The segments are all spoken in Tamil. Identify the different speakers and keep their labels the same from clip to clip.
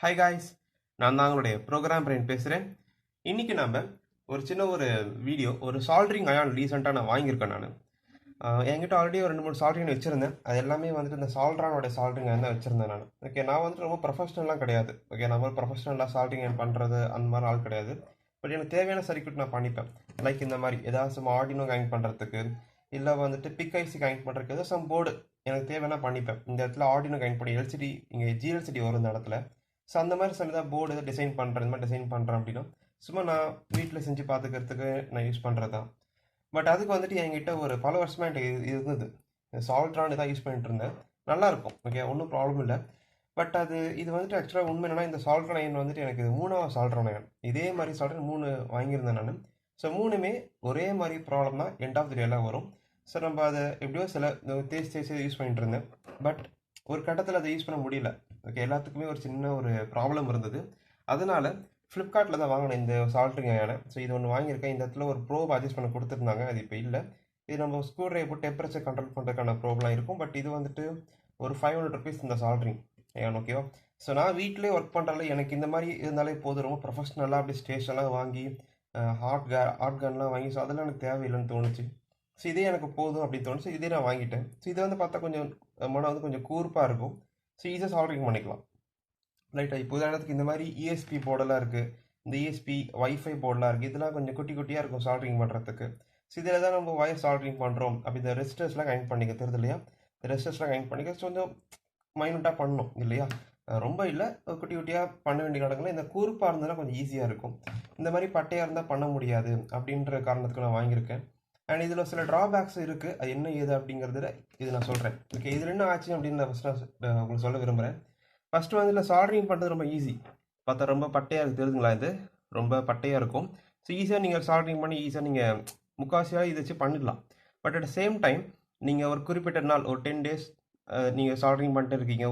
Speaker 1: ஹாய் காய்ஸ், நான் தான் உங்களுடைய ப்ரோக்ராம் பிரெயின் பேசுகிறேன். இன்றைக்கி நம்ம ஒரு சின்ன வீடியோ, ஒரு சால்ட்ரிங் அயான் ரீசெண்டாக நான் வாங்கியிருக்கேன். என்கிட்ட ஆல்ரெடி ஒரு 2-3 சால்ட்ரிங் வச்சுருந்தேன். அது எல்லாமே வந்துட்டு இந்த சால்ட்ரானோட சால்ட்ரிங் தான் வச்சுருந்தேன் நான். ஓகே, நான் வந்துட்டு ரொம்ப ப்ரொஃபஷனலாக கிடையாது. ஓகே, நம்ம ப்ரொஃபஷனலாக சால்ட்ரிங் பண்ணுறது அந்த மாதிரி ஆள் கிடையாது. பட் எனக்கு தேவையான சர்க்யூட் நான் பண்ணிப்பேன். லைக் இந்த மாதிரி ஏதாவது ஆர்டினோ கனெக்ட் பண்ணுறதுக்கு, இல்லை வந்துட்டு பிக் ஐசி கனெக்ட் பண்ணுறதுக்கு ஏதோ சம் போர்டு எனக்கு தேவையான பண்ணிப்பேன். இந்த இடத்துல ஆர்டினோ கனெக்ட் பண்ணி எல்சிடி, இங்கே ஜிஎல்சிடி வரும் இந்த இடத்துல. ஸோ அந்த மாதிரி சிலதாக போர்டு எதாவது டிசைன் பண்ணுறேன், இந்த மாதிரி டிசைன் பண்ணுறேன் அப்படின்னா சும்மா நான் வீட்டில் செஞ்சு பார்த்துக்கிறதுக்கு நான் யூஸ் பண்ணுறது தான். பட் அதுக்கு வந்துட்டு என்கிட்ட ஒரு பல வருஷமாக என்கிட்ட இருந்தது. சால்ட்ரான் தான் யூஸ் பண்ணிட்டு இருந்தேன். நல்லாயிருக்கும், ஓகே, ஒன்றும் ப்ராப்ளம் இல்லை. பட் இது வந்துட்டு ஆக்சுவலாக உண்மை என்னன்னா, இந்த சால்ட்ரான் அயன் வந்துட்டு எனக்கு 3வது சால்ட்ரான் அயன். இதே மாதிரி சால்ட்ரான் 3 வாங்கியிருந்தேன் நான். ஸோ 3மே ஒரே மாதிரி ப்ராப்ளம் தான், எண்ட் ஆஃப் தி டேலாம் வரும். ஸோ நம்ம அதை எப்படியோ தேய்ச்சி யூஸ் பண்ணிட்டு இருந்தேன். பட் ஒரு கட்டத்தில் அதை யூஸ் பண்ண முடியல. ஓகே, எல்லாத்துக்குமே ஒரு சின்ன ப்ராப்ளம் இருந்தது. அதனால ஃப்ளிப்கார்ட்டில் தான் வாங்கினேன் இந்த சால்ட்ரிங் அயனை. ஸோ இது ஒன்று வாங்கியிருக்கேன். இந்த இடத்துல ஒரு ப்ரோப் அட்ஜஸ்ட் பண்ண கொடுத்துருந்தாங்க, அது இப்போ இல்லை. இது நம்ம ஸ்க்ரூ ட்ரைவர் போட்டு டெம்பரேச்சர் கண்ட்ரோல் பண்ணுறதுக்கான ப்ரோப்லாம் இருக்கும். பட் இது வந்துட்டு ஒரு 500 ருபீஸ் இந்த சால்ட்ரிங் அயன். ஓகேவா? ஸோ நான் வீட்டிலே ஒர்க் பண்ணுறால எனக்கு இந்த மாதிரி இருந்தாலே போதும். ரொம்ப ப்ரொஃபஷ்னலாக அப்படி ஸ்டேஷன்லாம் வாங்கி ஹாட் கன்லாம் வாங்கி, ஸோ அதெல்லாம் எனக்கு தேவையில்லைன்னு தோணுச்சு. ஸோ இதே எனக்கு போதும் அப்படின்னு தோணுச்சு. இதே நான் வாங்கிட்டேன். ஸோ இதை வந்து பார்த்தா கொஞ்சம் மனம் கொஞ்சம் கூர்ப்பாக இருக்கும். ஸோ ஈஸியாக சால்ட்ரிங் பண்ணிக்கலாம். ரைட்டாக இப்போ உதாரணத்துக்கு இந்த மாதிரி இஎஸ்பி போர்டெல்லாம் இருக்குது. இந்த இஎஸ்பி வைஃபை போர்டெலாம் இருக்குது. இதெல்லாம் கொஞ்சம் குட்டி குட்டியாக இருக்கும் சால்ட்ரிங் பண்ணுறதுக்கு. ஸோ இதில் தான் நம்ம வயர் சால்ட்ரிங் பண்ணுறோம். அப்படி இந்த ரெசிஸ்டர்ஸ்லாம் கனெக்ட் பண்ணிக்க தெரியுது இல்லையா? இந்த ரெசிஸ்டர்ஸ்லாம் கனெக்ட் பண்ணிக்க கொஞ்சம் மைனூட்டாக பண்ணணும் இல்லையா? ரொம்ப இல்லை, குட்டி குட்டியாக பண்ண வேண்டிய இடங்களில் இந்த கூர்ப்பாக இருந்ததுன்னா கொஞ்சம் ஈஸியாக இருக்கும். இந்த மாதிரி பட்டையாக இருந்தால் பண்ண முடியாது அப்படின்ற காரணத்துக்கு நான் வாங்கியிருக்கேன். அண்ட் இதில் சில ட்ராபேக்ஸ் இருக்குது. அது என்ன ஏது அப்படிங்கிறதுல இது நான் சொல்கிறேன். ஓகே, இதில் என்ன ஆச்சு அப்படின்னு நான் ஃபஸ்ட்டு உங்களுக்கு சொல்ல விரும்புகிறேன். ஃபஸ்ட்டு வந்து இதில் சால்ட்ரிங் பண்ணுறது ரொம்ப ஈஸி. பார்த்தா ரொம்ப பட்டையாக இருக்குது, தெரியுதுங்களா? இது ரொம்ப பட்டையாக இருக்கும். ஸோ ஈஸியாக நீங்கள் சால்ட்ரிங் பண்ணி ஈஸியாக நீங்கள் முக்கால்வாசியாக இதை வச்சு பண்ணிடலாம். பட் அட் சேம் டைம் நீங்கள் ஒரு குறிப்பிட்ட நாள், ஒரு 10 days நீங்கள் சால்ட்ரிங் பண்ணிட்டு இருக்கீங்க,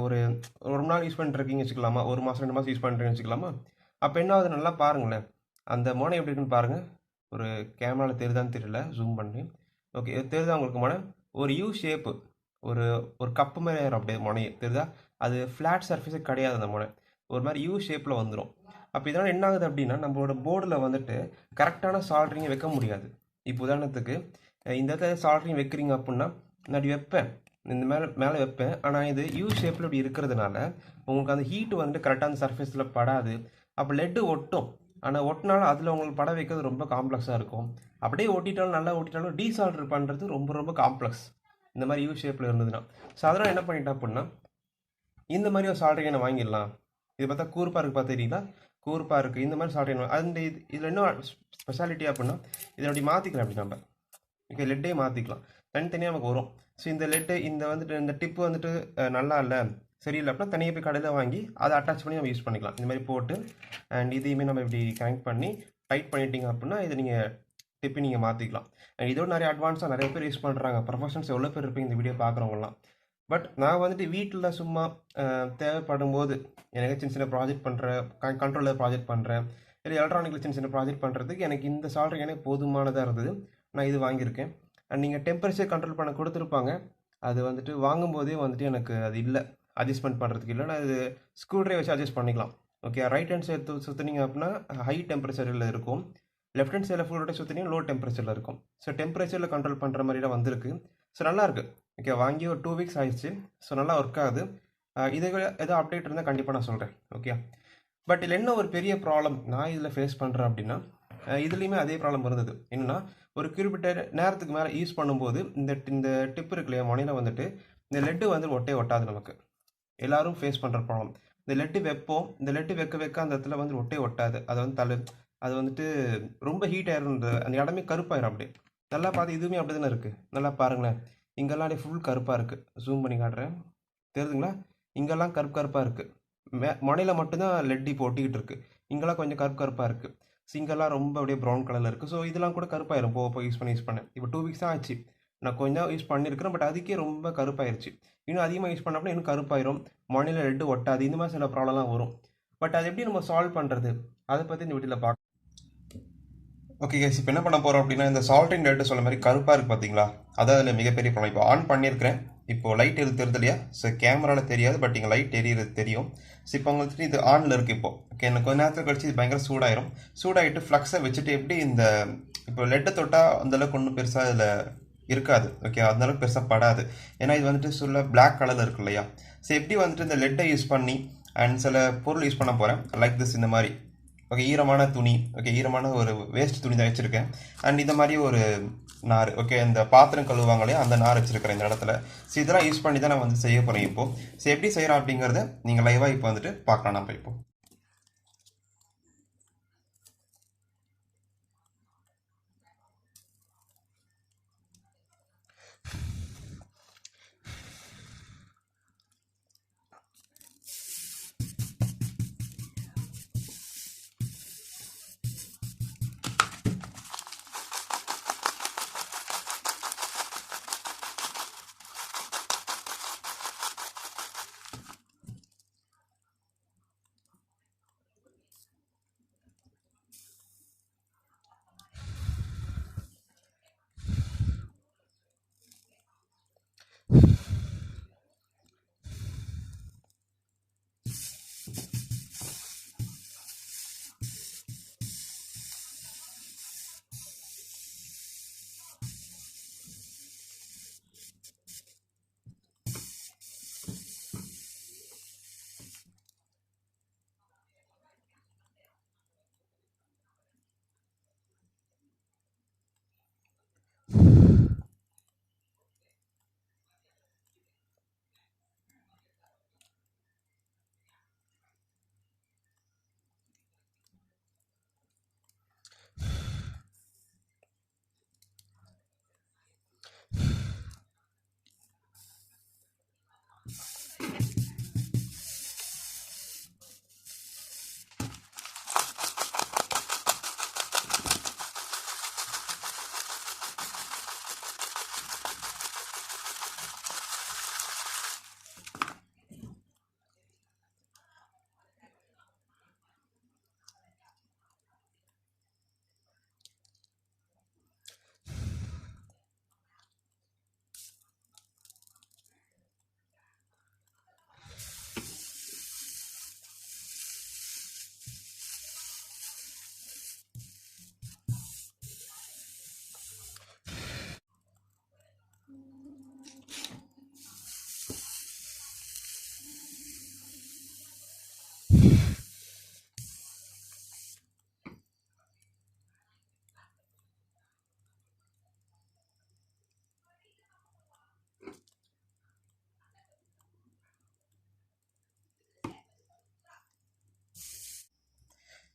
Speaker 1: ஒரு நாள் யூஸ் பண்ணிட்டு இருக்கீங்க வச்சுக்கலாமா, 1 மாதம் 2 மாதம் யூஸ் பண்ணுறீங்கன்னு வச்சுக்கலாமா. அப்போ என்ன ஆகுது, நல்லா பாருங்களேன். அந்த மோனை எப்படி இருக்குன்னு பாருங்கள். ஒரு கேமராவில் தெரியுதான்னு தெரியல, ஜூம் பண்ணி. ஓகே, தெரியுதா உங்களுக்கு மோனை? ஒரு யூ ஷேப்பு, ஒரு ஒரு கப்பு மாதிரி ஆயிரும் அப்படியே மொனையை, தெரியுதா? அது ஃப்ளாட் சர்ஃபேஸே கிடையாது அந்த மொனை, ஒரு மாதிரி யூ ஷேப்பில் வந்துடும். அப்போ இதனால் என்ன ஆகுது அப்படின்னா, நம்மளோட போர்டில் வந்துட்டு கரெக்டான சால்ட்ரிங்கை வைக்க முடியாது. இப்போ உதாரணத்துக்கு இந்த இடத்துல சால்ட்ரிங் வைக்கிறீங்க அப்படின்னா நான் வைப்பேன், இந்த மேலே வைப்பேன். ஆனால் இது யூ ஷேப்பில் இப்படி இருக்கிறதுனால உங்களுக்கு அந்த ஹீட்டு வந்துட்டு கரெக்டாக அந்த சர்ஃபேஸில் படாது. அப்போ லெட்டு ஒட்டும். ஆனால் ஒட்டினாலும் அதில் உங்களுக்கு படம் வைக்கிறது ரொம்ப காம்ப்ளெக்ஸாக இருக்கும். அப்படியே ஒட்டிட்டாலும் நல்லா ஒட்டிட்டாலும் டீசால்டர் பண்ணுறது ரொம்ப ரொம்ப காம்ப்ளெக்ஸ், இந்த மாதிரி யூ ஷேப்பில் இருந்ததுன்னா. ஸோ அதனால் என்ன பண்ணிட்டேன் அப்படின்னா, இந்த மாதிரி ஒரு சால்ட்ரிங் என்ன வாங்கிடலாம். இது பார்த்தா கூர்ப்பாக இருக்குது, பார்த்துக்கிட்டீங்களா? கூர்ப்பாக இருக்குது. இந்த மாதிரி சால்ட்ரிங் அந்த இதில் இன்னும் ஸ்பெஷாலிட்டி அப்படின்னா இதை அப்படி மாற்றிக்கலாம். அப்படி நம்ம ஓகே லெட்டே மாற்றிக்கலாம், தனித்தனியாக நமக்கு வரும். ஸோ இந்த லெட்டு இந்த வந்துட்டு இந்த டிப்பு வந்துட்டு நல்லா இல்லை, சரியில்லை அப்படின்னா தனியாக போய் கடையில் வாங்கி அதை அட்டாச் பண்ணி நம்ம யூஸ் பண்ணிக்கலாம். இந்த மாதிரி போட்டு அண்ட் இதையுமே நம்ம இப்படி கனெக்ட் பண்ணி டைட் பண்ணிட்டீங்க அப்படின்னா இதை நீங்கள் டிப்பி நீங்கள் மாற்றிக்கலாம். அண்ட் இதோட நிறைய அட்வான்ஸாக நிறைய பேர் யூஸ் பண்ணுறாங்க. ப்ரொஃபஷனல்ஸ் எவ்வளோ பேர் இருப்பீங்க இந்த வீடியோ பார்க்குறவங்களாம். பட் நான் வந்துட்டு வீட்டில் சும்மா தேவைப்படும் போது எனக்கு சின்ன சின்ன ப்ராஜெக்ட் பண்ணுறேன், கண்ட்ரோலர் ப்ராஜெக்ட் பண்ணுறேன், இல்லை எலக்ட்ரானிக்கில் சின்ன சின்ன ப்ராஜெக்ட் பண்ணுறதுக்கு எனக்கு இந்த சால்ட்ரிங் எனக்கு போதுமானதாக இருந்தது. நான் இது வாங்கியிருக்கேன். அண்ட் நீங்கள் டெம்பரேச்சர் கண்ட்ரோல் பண்ண கொடுத்துருப்பாங்க. அது வந்துட்டு வாங்கும்போதே வந்துட்டு எனக்கு அது இல்லை, அட்ஜஸ்ட்மெண்ட் பண்ணுறதுக்கு இல்லை. நான் இது ஸ்க்ரூ ட்ரைவர் வச்சு அட்ஜஸ்ட் பண்ணிக்கலாம். ஓகே, ரைட் ஹேண்ட் சைடு சுற்றுனீங்க அப்படின்னா ஹை டெம்பரேச்சரில் இருக்கும், லெஃப்ட் ஹேண்ட் சைடில் ஃபுல் ரோட்டே சுற்றினீங்க லோ டெம்பரேச்சரில் இருக்கும். ஸோ டெம்பரேச்சரில் கண்ட்ரோல் பண்ணுற மாதிரிலாம் வந்திருக்கு. ஸோ நல்லாயிருக்கு. ஓகே, வாங்கி ஒரு 2 weeks ஆயிடுச்சு. ஸோ நல்லா ஒர்க் ஆகுது. இதை ஏதோ அப்டேட் இருந்தால் கண்டிப்பாக நான் சொல்கிறேன். ஓகே, பட் இதில் என்ன ஒரு பெரிய ப்ராப்ளம் நான் இதில் ஃபேஸ் பண்ணுறேன் அப்படின்னா, இதுலேயுமே அதே ப்ராப்ளம் இருந்தது. என்னென்னா, ஒரு குறிப்பிட்ட நேரத்துக்கு மேலே யூஸ் பண்ணும்போது இந்த டிப் இருக்கு இல்லையா, மொனையில் வந்துட்டு இந்த லெட்டு வந்து ஒட்டாது. நமக்கு எல்லோரும் ஃபேஸ் பண்ணுற ப்ராப்ளம். இந்த லெட்டு வைப்போம், இந்த லெட்டு வைக்க அந்த இடத்துல வந்து ஒட்டாது. அதை வந்து அது வந்துட்டு ரொம்ப ஹீட் ஆயிரும், அந்த இடமே கருப்பாயிரும். அப்படியே நல்லா பார்த்து இதுவுமே அப்படி தானே இருக்குது. நல்லா பாருங்களேன், இங்கெல்லாம் அப்படியே ஃபுல் கருப்பாக இருக்குது. ஜூம் பண்ணி காட்டுறேன், தெரியுதுங்களா? இங்கெல்லாம் கருப்பாக இருக்குது. மொனையில் மட்டும்தான் லெட் இப்போ ஒட்டிக்கிட்டு இருக்குது. இங்கெல்லாம் கொஞ்சம் கருப்பாக இருக்குது. சிங்கெல்லாம் ரொம்ப அப்படியே ப்ரௌன் கலரில் இருக்குது. ஸோ இதெல்லாம் கூட கருப்பாயிரும் போக யூஸ் பண்ணேன். இப்போ 2 weeks தான் ஆச்சு, நான் கொஞ்சம் யூஸ் பண்ணியிருக்கிறேன். பட் அதுக்கே ரொம்ப கருப்பாயிருச்சு. இன்னும் அதிகமாக யூஸ் பண்ணப்போ இன்னும் கருப்பாயிரும், மொனையில் லெட்டு ஒட்டாது, இந்த மாதிரி சில ப்ராப்ளம்லாம் வரும். பட் அது எப்படி நம்ம சால்வ் பண்ணுறது, அதை பற்றி இந்த வீட்டில் ஓகே கைஸ், இப்போ என்ன பண்ண போகிறோம் அப்படின்னா, இந்த சால்ட்ரிங் லைட்டு சொல்ல மாதிரி கருப்பாக இருக்குது பார்த்தீங்களா, அதான் அதில் மிகப்பெரிய ப்ராப்ளம். இப்போ ஆன் பண்ணியிருக்கிறேன், இப்போ லைட் தெரியுது இல்லையா? ஸோ கேமராவில் தெரியாது, பட் இங்கே லைட் எரியுறது தெரியும். ஸோ இப்போ வந்துட்டு இது ஆனில் இருக்குது. இப்போ ஓகே, எனக்கு கொஞ்ச நேரத்தில் கழிச்சு இது பயங்கர சூடாயிரும். சூடாகிட்டு ஃப்ளக்ஸை வச்சுட்டு எப்படி இந்த இப்போ லெட்டை தொட்டால் அந்தளவுக்கு ஒன்றும் பெருசாக இதில் இருக்காது. ஓகே, அந்தளவுக்கு பெருசாக படாது. ஏன்னா இது வந்துட்டு சொல்ல பிளாக் கலரில் இருக்கு இல்லையா? ஸோ எப்படி வந்துட்டு இந்த லெட்டை யூஸ் பண்ணி அண்ட் சில பொருள் யூஸ் பண்ண போகிறேன், லைக் திஸ். இந்த மாதிரி ஓகே, ஈரமான துணி, ஓகே, ஈரமான ஒரு வேஸ்ட் துணி தான் வச்சுருக்கேன். அண்ட் இந்த மாதிரி ஒரு நார், ஓகே, இந்த பாத்திரம் கழுவாங்களே அந்த நார் வச்சுருக்கிறேன் இந்த இடத்துல. ஸோ இதெல்லாம் யூஸ் பண்ணி தான் நான் வந்து செய்ய போகிறேன் இப்போது. ஸோ எப்படி செய்கிறோம் அப்படிங்கிறத நீங்கள் லைவாக இப்போ வந்துட்டு பார்க்கலாம் நம்ம இப்போ.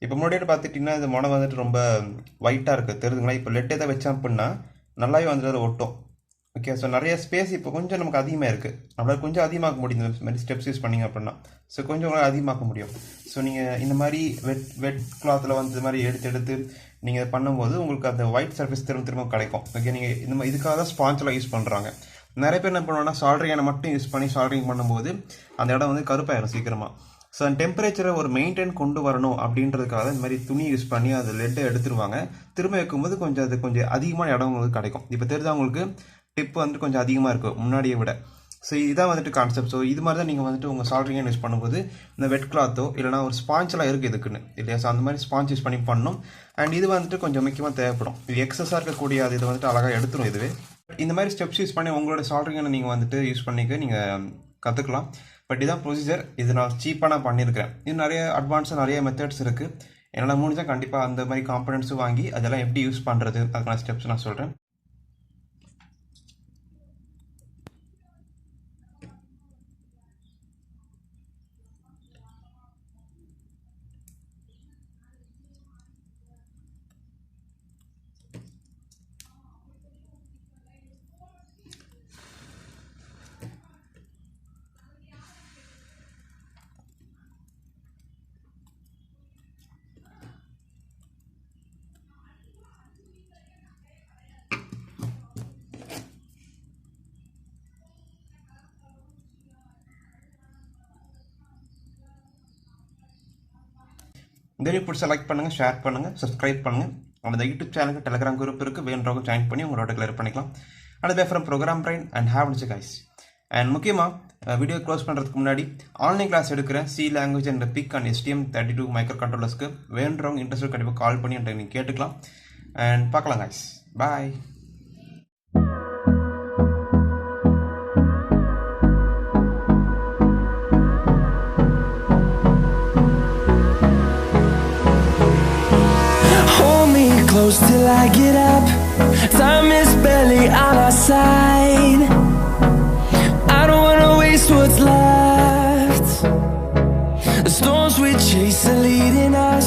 Speaker 1: இப்போ முன்னாடி பார்த்துட்டிங்கன்னா இந்த முனை வந்துட்டு ரொம்ப ஒயிட்டாக இருக்குது, தெரியுதுங்களா? இப்போ லெட் எதை வச்சேன் அப்படின்னா நல்லாவே வந்துட்டு அதில் ஒட்டும். ஓகே, ஸோ நிறைய ஸ்பேஸ் இப்போ கொஞ்சம் நமக்கு அதிகமாக இருக்குது. நம்மளால் கொஞ்சம் அதிகமாக்க முடியும் இந்த மாதிரி ஸ்டெப்ஸ் யூஸ் பண்ணிங்க அப்படின்னா. ஸோ கொஞ்சம் உங்களால் அதிகமாக்க முடியும். ஸோ நீங்கள் இந்த மாதிரி வெட் கிளாத்தில் வந்து இது மாதிரி எடுத்து நீங்கள் பண்ணும்போது உங்களுக்கு அந்த ஒயிட் சர்ஃபேஸ் திரும்ப கிடைக்கும். ஓகே, நீங்கள் இந்த மாதிரி இதுக்காக தான் ஸ்பாஞ்செலாம் யூஸ் பண்ணுறாங்க. நிறைய பேர் என்ன பண்ணுவாங்கன்னா சால்ட்ரிங்கை மட்டும் யூஸ் பண்ணி சால்ட்ரிங் பண்ணும்போது அந்த இடம் வந்து கருப்பாயிரும் சீக்கிரமாக. ஸோ அந்த டெம்பரேச்சரை ஒரு மெயின்டைன் கொண்டு வரணும் அப்படின்றதுக்காக இந்த மாதிரி துணி யூஸ் பண்ணி அது லெட்டை எடுத்துருவாங்க. திரும்ப வைக்கும்போது கொஞ்சம் அதிகமான இடம் உங்களுக்கு கிடைக்கும். இப்போ தெரிஞ்சா உங்களுக்கு டிப் வந்துட்டு கொஞ்சம் அதிகமாக இருக்கும் முன்னாடியை விட. ஸோ இதான் வந்துட்டு கான்செப்ட். ஸோ இது மாதிரி தான் நீங்கள் வந்துட்டு உங்கள் சால்ட்ரிங்கை யூஸ் பண்ணும்போது இந்த வெட் கிளாத்தோ இல்லைனா ஒரு ஸ்பாஞ்செலாம் இருக்குது இதுக்குன்னு இல்லையா? ஸோ அந்த மாதிரி ஸ்பாஞ்ச் யூஸ் பண்ணி பண்ணணும். அண்ட் இது வந்துட்டு கொஞ்சம் முக்கியமாக தேவைப்படும். இது எக்ஸஸாக இருக்கக்கூடிய அது இதை வந்துட்டு அழகாக எடுத்துரும் இதுவே. இந்த மாதிரி ஸ்டெப்ஸ் யூஸ் பண்ணி உங்களோட சால்ட்ரிங்கை நீங்கள் வந்துட்டு யூஸ் பண்ணிக்க நீங்கள் கற்றுக்கலாம். பட் இதான் ப்ரொசீஜர். இது நான் சீப்பாக நான் பண்ணியிருக்கிறேன். இது நிறைய அட்வான்ஸாக நிறைய மெத்தட்ஸ் இருக்குது. என்னால் முடிஞ்சால் கண்டிப்பாக அந்த மாதிரி காம்பனன்ட்ஸும் வாங்கி அதெல்லாம் எப்படி யூஸ் பண்ணுறது அதுக்கான ஸ்டெப்ஸ் நான் சொல்கிறேன். இந்த வீடியோ பிடிச்சா லைக் பண்ணுங்கள், ஷேர் பண்ணுங்கள், சப்ஸ்கிரைப் பண்ணுங்கள். அந்த யூடியூப் சேனலுக்கு டெலிகிராம் குரூப் இருக்குது, வேணுறவங்க ஜாயின் பண்ணி உங்களோட கிளியர் பண்ணிக்கலாம். அது pay from program brain and have நிச்சு கைஸ். அண்ட் முக்கியமாக வீடியோ க்ளோஸ் பண்ணுறதுக்கு முன்னாடி ஆன்லைன் கிளாஸ் எடுக்கிற C language and PIC and STM32 micro கண்ட்ரோலர்ஸ்க்கு வேணுறவங்க இன்ட்ரெஸ்ட் கண்டிப்பாக கால் பண்ணி என்கிட்ட நீங்கள் கேட்டுக்கலாம். அண்ட் பார்க்கலாம் guys. Bye.
Speaker 2: Close till I get up. Time is barely on our side. I don't wanna waste what's left. The storms we chase are leading us.